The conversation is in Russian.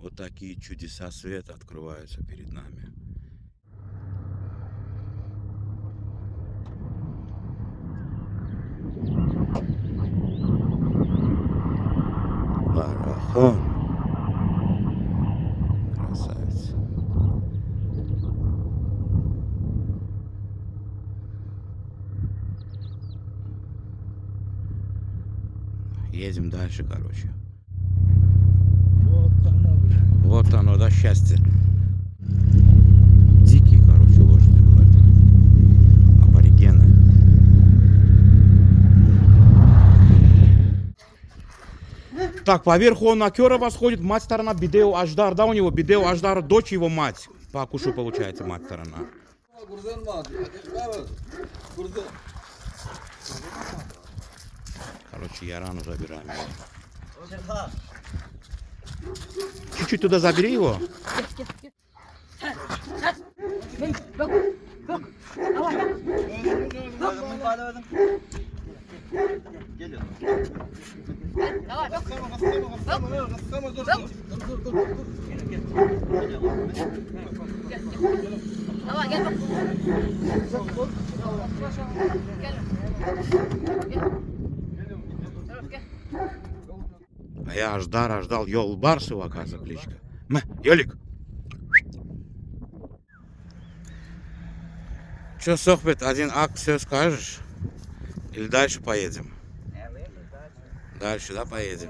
Вот такие чудеса света открываются перед нами. Марафон. Красавец. Едем дальше, короче. Вот оно, бля. Вот оно, да, счастье. Дикие, короче, лошади, говорят. Аборигены. Так, поверху он на Кёра восходит, мать сторона Бидео Аждар, да, у него Бидео Аждар, дочь его мать. По Акушу получается мать сторона. Короче, я рану забираем его. Чуть-чуть туда забери его. Давай, gel bak. Gel. А я ждал Ёлбарсова, оказывается, кличка. Ёлик. Че, Сохбет, один акт все скажешь? Или дальше поедем? Дальше, да, поедем?